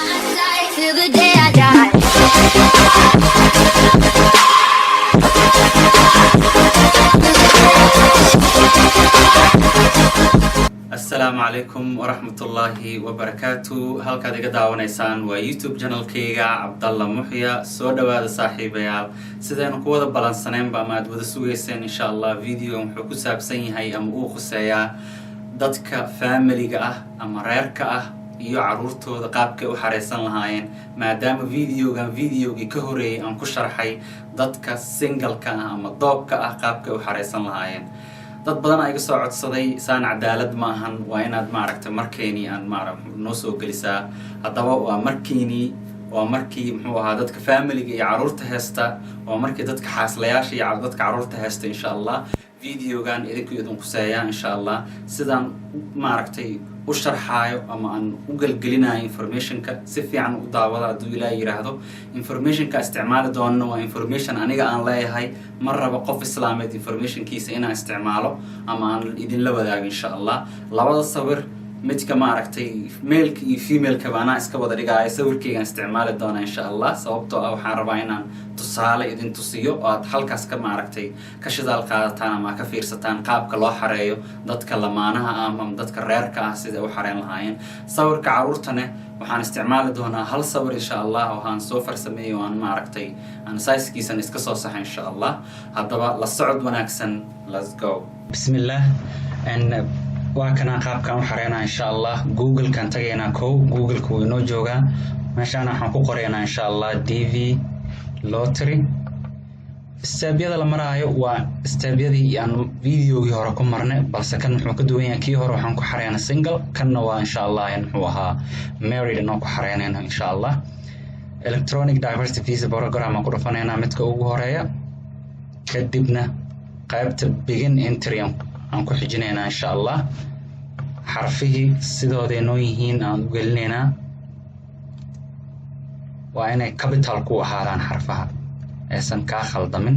Till the day I die. السلام عليكم ورحمة الله وبركاته. halkaad iga daawanaysaan waa YouTube channelkayga Cabdalla Muxya. soo dhawaada saaxiibayaal, sidaynu ku wada balansaneenba ama aad wada sugayseen insha Allah video wuxuu ku saabsan yahay ama uu khuseeyaa dadka familiga ah ama reerka ah iyo caruurtooda qaabkay u xareysan lahaayeen, maadaama videogii ka horeeyay aan ku sharxay dadka single-ka ah ama doobka ah qaabkay u xareysan lahaayeen. dad badan iga soo codsaday saan cadaalad ma ahan, waa inaad maaragtay markeeni aan noo soo gelisaa. haddaba waa markii muxuu ahaa dadka familiga iyo caruurta heesta, waa markii dadka xaaslayaasha iyo dadka caruurta heesta insha Allah videogan idin quseeyaa insha Allah sidaan maaragtay u sharxaayo ama aan u galgelinayo informationka si fiican u daawada hadduu ilaahay yiraahdo. informationka isticmaali doonno waa information aniga aan leeyahay, ma rabo qof islaameed informationkiisa inaan isticmaalo ama aan idinla wadaago insha Allah. labada sawir midka maaragtay male-ka iyo female-ka baana iska wada dhigaayo, sawirkaygaan isticmaali doona insha Allah, sababtoo ah waxaan rabaa inaan tusaale idin tusiyo oo aad halkaas ka maaragtay ka shidaal qaadataan ama ka fiirsataan qaabka loo xareeyo dadka lamaanaha ah ama dadka reerka ah sida u xareen lahaayeen. sawirka caruurtane waxaan isticmaali doonaa hal sawir insha Allah oo aan soo farsameeyo oo aan maaragtay aan size-kiisan iska soo saxay insha Allah. haddaba la socod wanaagsan, let's go. bismillah. waa kana qaabkan u xareynaa insha Allah. google-kan tagaynaa google-ka wuu inoo joogaa. meeshaan waxaan ku qoraynaa insha Allah DV lottery. staabyada la maraayo waa staabyadii aan videogii hore ku marnay, balse kan wuxuu ka duwan yahay kii hore. waxaan ku xareynaa single, kanna waa insha Allah muxuu ahaa married inoo ku xareynayna insha Allah. electronic diversity visa program aan ku dhufanaynaa midka ugu horeeya, kadibna qaybta begin entry aan ku xijinaynaa insha Allah. xarfihii sidooday noo yihiin aan u gelinaynaa, waa inay capital ku ahaadaan xarfaha aysan kaa khaldamin.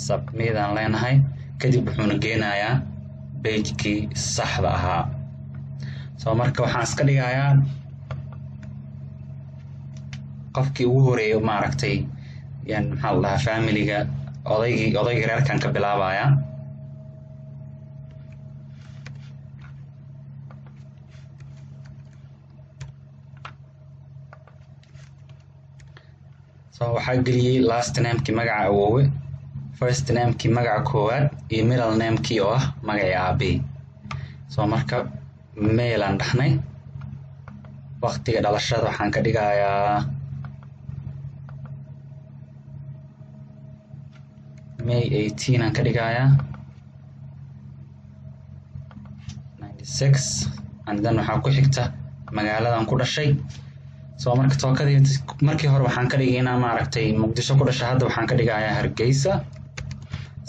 submit aan leenahay, kadib wuxuuna geenayaa page-kii saxda ahaa. soo marka waxaan iska dhigayaa qofkii ugu horeeyo maaragtay maxaa la dhahaa familiga, odaygii reerkan ka bilaabaya. so waxaa geliyey last name-kii magaca awoowe, first name-kii magaca koowaad, iyo middle name-kii oo ah magacii aabe. so marka male aan dhahnay. waqtiga dhalashada waxaan ka dhigayaa May 18 aan ka dhigayaa 96, and then waxaa ku xigta magaaladan ku dhashay. soo marka tookadii markii hore waxaan ka dhigay inaan maaragtay Muqdisho ku dhashay, hadda waxaan ka dhigayaa Hargeysa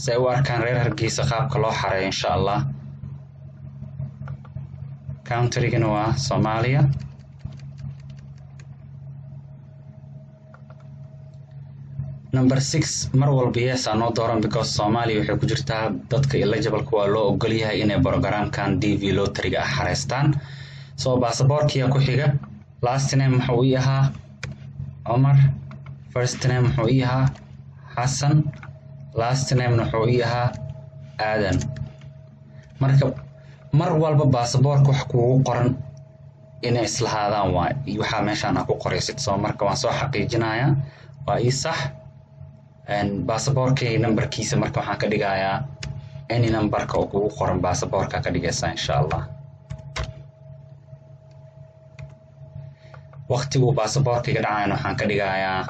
si ay u arkaan reer Hargeysa qaabka loo xareeyo insha Allah. country-gana waa Soomaaliya. number 6 mar walba yes aan noo dooran because Soomaaliya waxay ku jirtaa dadka eligible waa loo ogol yahay inay programkan DV lottery-ga ah xareystaan. soo baasaboorkiya ku xiga. last name wuxuu ii ahaa Omar, first name wuxuu ii ahaa Xasan, last name wuxuu ii ahaa Aadan. marka mar walba baasaboorka wax kuugu qoran inay islahaadaan waa waxaa meeshaan ku qoraysid. soo marka waan soo xaqiijinayaa waa ii sax. baasaboorkii numberkiisa marka waxaan ka dhigayaa any numberka oo kugu qoran baasaboorka ka dhigaysaa insha Allah. waqtigu baasaboorkiga dhacayna waxaan ka dhigayaa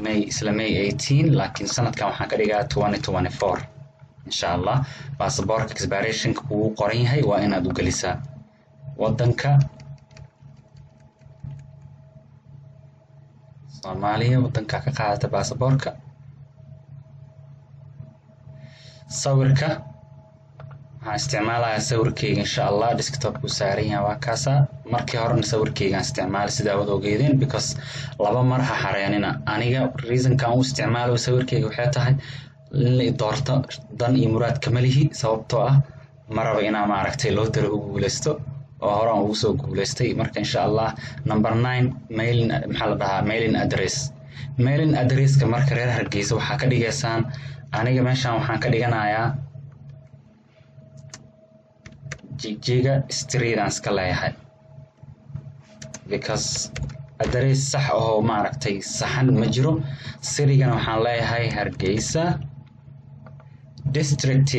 May 18, laakiin sanadkan waxaan ka dhigayaa 2024 insha Allah. baasaboorka expiration-ka kugu qoran yahay waa inaad u gelisaa wadanka Soomaaliya, wadanka ka qaadata baasaboorka. sawirka waxaan isticmaalayaa sawirkayga insha Allah. desktop-ku saaran yahay waa kaasa. markii horena sawirkaygaan isticmaali sidaa wada ogeedeen because laba mar ha xareenina. aniga reason-kaan u isticmaalo sawirkayga waxay tahay in la doorto dan iyo muraad kama lihi, sababtoo ah ma rabo inaa maaragtay lottery u guuleysto oo horaan ugu soo guuleystay. Marka insha allah number 9 mailing address. Mailing addresska marka reer Hargeysa waxaa ka dhigaysaan, aniga meeshaan waxaan ka dhiganayaa Jigjiga Street aan iska leeyahay, because address sax oo maaragtay saxan ma jiro. Sirigana waxaan leeyahay Hargeysa district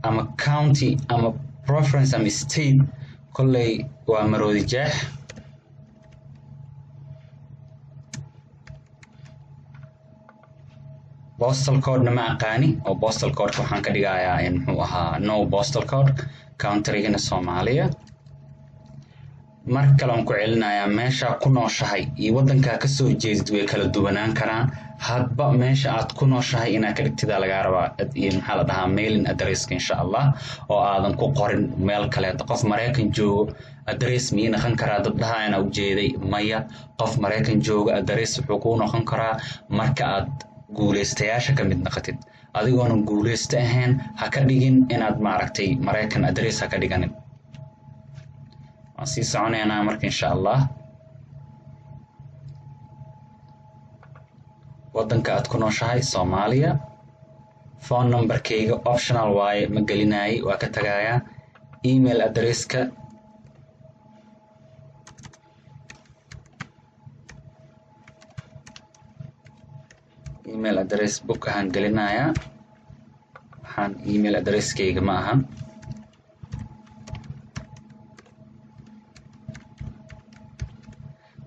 ama county ama province ama state, kolley waa Maroodi Jeex. Postal code ma aqaani, oo postal code waxaan ka dhigayaa in muxuu ahaa no postal code, countrygana Soomaaliya. Mar kale aan ku celinayaa, meesha ku nooshahay iyo waddanka ka soo jeedid way kala duwanaan karaan. Hadba meesha aad ku nooshahay inaad ka dhigtida laga rabaa mailing addresska insha allah, oo aadan ku qorin meel kale. Qof Mareykan joogo address miyay noqon karaa dadbaha ana u jeeday? Maya. Qof Mareykan joogo address wuxuu ku noqon karaa marka aad guuleystayaasha ka mid noqotid. Adigoona guuleysta ahayn ha ka dhigin inaad maaragtay Mareykan address ha ka dhiganin. waan sii soconaynaa marka insha allah. waddanka aad ku nooshahay Soomaaliya. phone numberkayga optional waaye, ma gelinaay, waa ka tagayaa. email addresska email address book ahaan gelinayaa. waxaan email addresskayga ma ahan.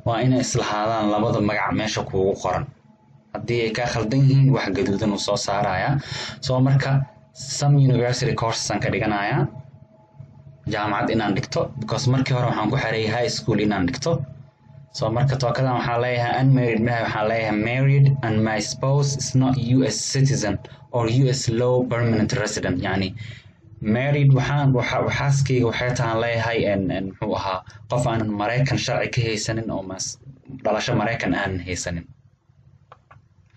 waa inay islahaadaan labada magac meesha kuugu qoran. haddii ay ka khaldan yihiin wax gaduudan uu soo saarayaa. soo marka some university courses aan ka dhiganayaa, jaamacad inaan dhigto, because markii hore waxaan ku xareeyay high school inaan dhigto. soo marka tookadan waxaan leeyahay unmarried, waxaan leeyahay married and my spouse is not US citizen or US law permanent resident. yani married waxaaskayga waxay tahaan leeyahay muxuu ahaa qof aanan Mareykan sharci ka haysanin oo dhalasho Mareykan aanan haysanin.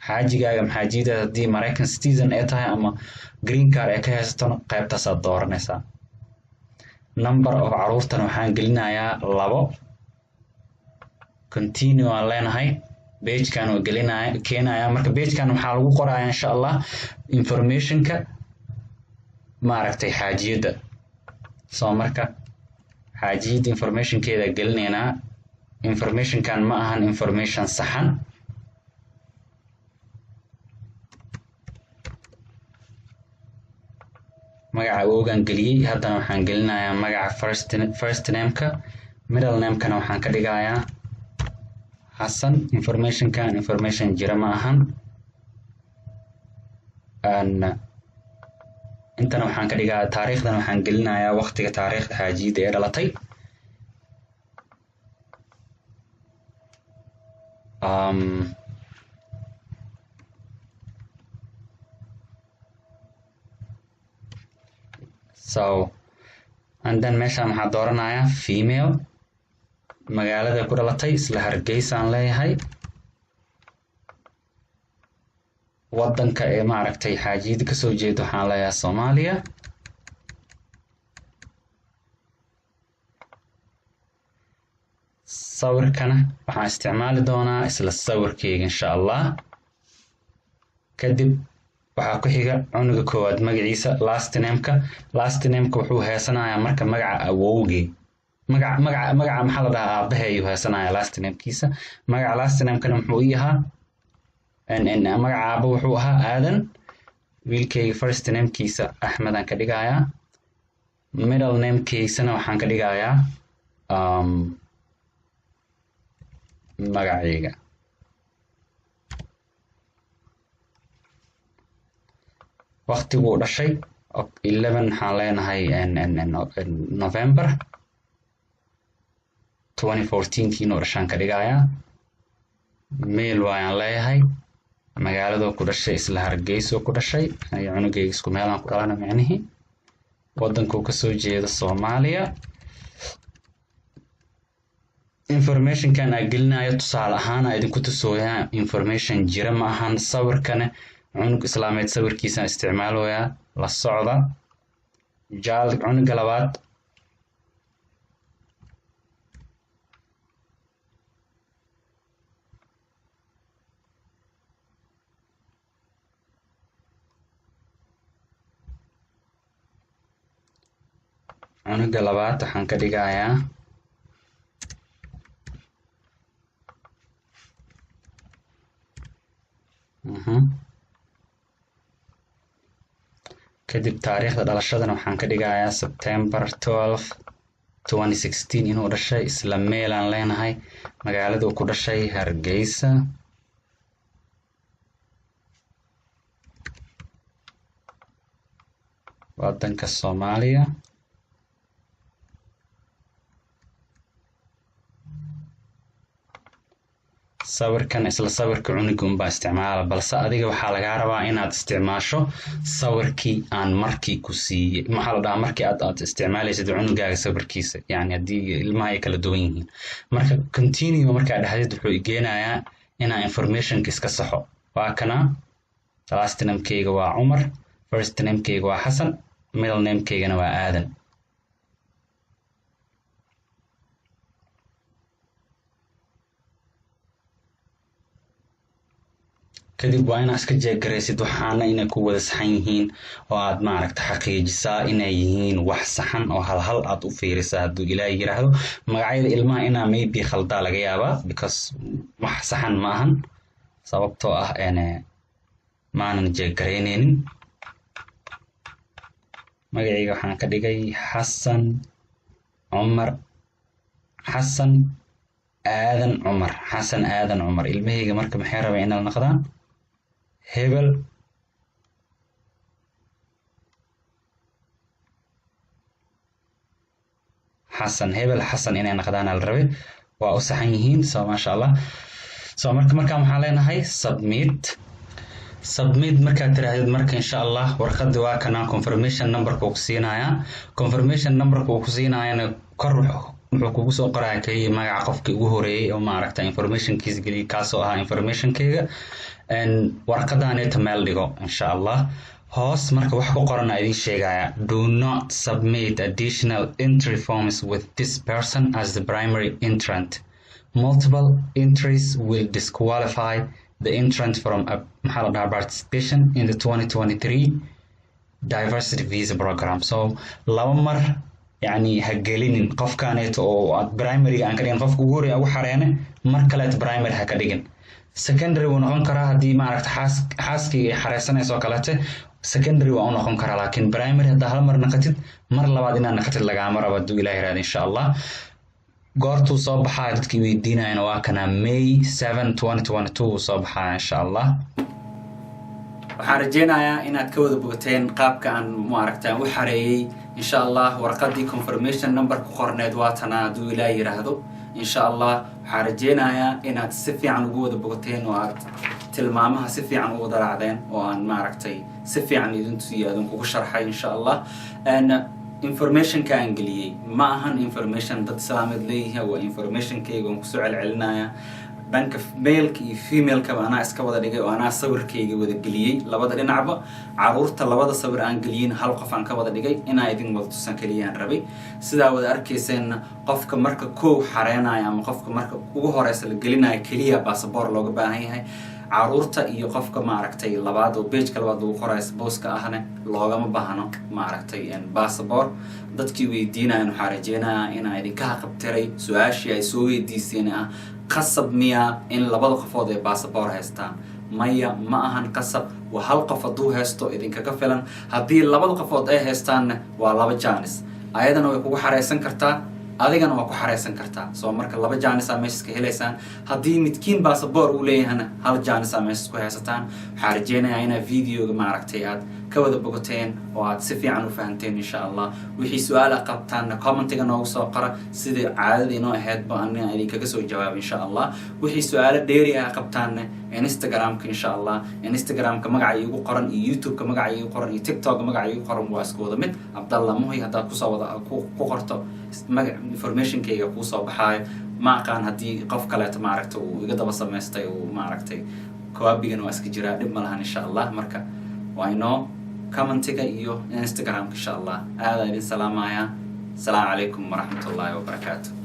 xaajigaaga maxaajiida haddii Mareykan citizen ay tahay ama green card ay ka haysatona qaybtaas aad dooranaysaa. number of caruurtan waxaan gelinayaa 2. continue aan leenahay. pagekan oo keenaya marka pagekan waxaa lagu qorayaa insha allah informationka maaragtay xaajiyada. soo marka xaajiyada informationkeeda gelinaynaa. informationkan ma ahan information saxan. magaca awowgaan geliyey, haddana waxaan gelinayaa magaca first name-ka. middle name-kana waxaan ka dhigayaa Xasan. informationkan information jira ma ahan. intana waxaan ka dhigaa taariikhdan waxaan gelinayaa waqtiga taariikhda xaajiyada ee dhalatay. so and then meeshaan waxaa dooranayaa female. magaalada ku dhalatay isla Hargeysa aan leeyahay. waddanka ee maaragtay xaajiyada ka soo jeedo waxaan leeyahay Soomaaliya. sawirkana waxaan isticmaali doonaa isla sawirkayga insha allah. kadib waxaa ku xiga cunuga koowaad magaciisa last name-ka wuxuu heesanayaa marka magaca awowgay. magaca maxaa la dhahaa aabahay ayuu heesanayaa last name-kiisa. magaca last name-kana muxuu ii ahaa magaca aaba wuxuu ahaa Aadan. wiilkayga first name-kiisa Axmed aan ka dhigayaa. middle name-kiisana waxaan ka dhigayaa magacayga. waqtiguu dhashay 11 waxaan leenahay November 2014 kiinuu dhashaan ka dhigayaa. meel waayaan leeyahay. magaaladoo ku dhashay isla Hargeysa ku dhashay. cunugayga isku meelaan ku dhalana macnihii. waddankuu ka soo jeeda Soomaaliya. informationkan aan gelinayo tusaale ahaan aan idinku tusooyaa information jira ma ahan. sawirkana cunug islaameed sawirkiisaan isticmaaloyaa. la socda. cunuga labaad waxaan ka dhigayaa kadib taariikhda dhalashadana waxaan ka dhigayaa September 12 2016 inuu dhashay, isla meel aan leenahay, magaalada uu ku dhashay Hargeysa, wadanka Soomaaliya. sawirkan isla sawirka cunuga unbaa isticmaala, balse adiga waxaa lagaa rabaa inaad isticmaasho sawirkii aan markii ku siiyey. maxaa la dhahaa markii aad isticmaalaysid cunugaaga sawirkiisa, yani haddii ilmaha ay kala duwan yihiin. marka continue markaa dhexdeed wuxuu igeenayaa inaan informationka iska saxo. waa kana last namekeyga waa Cumar, first namekeyga waa Xasan, middle namekeygana waa Aadan. kadib waa inaad iska jeegaraysid waxaana inay ku wada saxan yihiin oo aad maaragta xaqiijisaa inay yihiin wax saxan oo hal aad u fiirisaa. hadduu ilaahay yiraahdo magacyada ilmaha inaa maybe khaldaa laga yaabaa, because wax saxan ma ahan, sababtoo ah maanan jeegaraynaynin. magacayga waxaan ka dhigay Xasan Cumar, Xasan Aadan Cumar, Xasan Aadan Cumar. ilmahayga marka maxay rabeen inay noqdaan Hebel Xasan, Hebel Xasan inay noqdaan la rabay. waa u saxan yihiin, so maasha Allah. so markaan waxaan leenahay submit markaad tirahdid marka insha Allah warqadda waa kana confirmation numberka uu ku siinayaa. confirmation numberka uu ku siinaayana kor wuxuu kugu soo qoraa kay magaca qofkii ugu horeeyay oo maaragta informationkiisa geliya, kaasoo ahaa informationkeyga. warqadaaneta meel dhigo insha Allah. hoos marka wax ku qoran idin sheegaya, do not submit additional entry forms with this person as the primary entrant. multiple entries will disqualify the entrant from participation in the 2023 diversity visa program. so laba mar يعني هجلين قف كانت أو primary عن كريم قف جوري أو حرينة مر كلت primary هكذا. secondary ونقول كره هدي ما عرفت حاسكي حريصنا سو كلته secondary ونقول كره، لكن primary هذا هالمر نقطت مر لبعدين نقطت لقى مرة بدو إلى هذا إن شاء الله. قارتو صباح عدد ويدينا إنه كان May 7 2022 صباح إن شاء الله. waxaan rajeynayaa inaad ka wada bogateen qaabka aan maaragtaa u xareeyay insha Allah. warqadii confirmation number ku qorneed waa tan hadduu ilaahay yiraahdo insha Allah. waxaan rajeynayaa inaad si fiican ugu wada bogateen oo aad tilmaamaha si fiican u wada raacdeen oo aan maaragtay si fiican idin tusiyaadin kugu sharxay insha Allah. informationka aan geliyay ma ahan information dad islaameed leeyahay, waa informationkayga aan kusoo celcelinayaa. dhanka male iyo female ka anaa iska wada dhigay oo anaa sawirkayga wada geliyay labada dhinacba. caruurta labada sawir aan geliyin hal qof aan ka wada dhigay inaa idin wada tusan kaliyaan rabay. sidaa wada arkayseen qofka marka koow xareenaya ama qofka marka ugu horeysa la gelinayo kaliya passport looga baahan yahay. caruurta iyo qofka maaragtay labaad oo page labaad lagu qorayo booska ahna loogama baahno maaragtay passport. dadkii weydiinayaan waxaa rajeynayaa inaa idinka qabtiray su-aashii ay soo weydiiseen ah qasab miya in labada qofood ay passport haystaan. maya ma ahan qasab, waa hal qof hadduu haysto idinkaga filan. haddii labada qofood ay haystaanna waa laba jaanis, ayadana way kugu xareysan kartaa, adigana waa ku xareysan kartaa. soo marka laba jaanisaa meeshas ka helaysaan. haddii midkiin passport uu leeyahana hal jaanisaa meeshas ku haysataan. waxaa rajeynayaa inaa videoga maaragtay aad ka wada bogateen oo aad si fiican u fahanteen insha Allah. wixii su-aal ah qabtaanna commentiga noogu soo qora sidii caadada inoo ahaydba anina idinkaga soo jawaab insha Allah. wixii su-aalo dheeri ah qabtaanna Instagramka insha Allah. Instagramka magaca iigu qoran iyo YouTubeka magaca iigu qoran iyo TikTokka magaca iigu qoran waa isku wada mid, Cabdalla Muhi. haddaad kusoo wada ku qorto magac informationkayga kuu soo baxaayo. ma aqaan haddii qof kaleeto maaragta uu iga daba samaystay uu maaragtay kowaabigana waa iska jiraa, dhib ma lahan insha Allah. marka waa inoo commentiga iyo Instagram insha Allah aad idin salaamaya. Assalamu alaikum warahmatullahi wabarakatuh.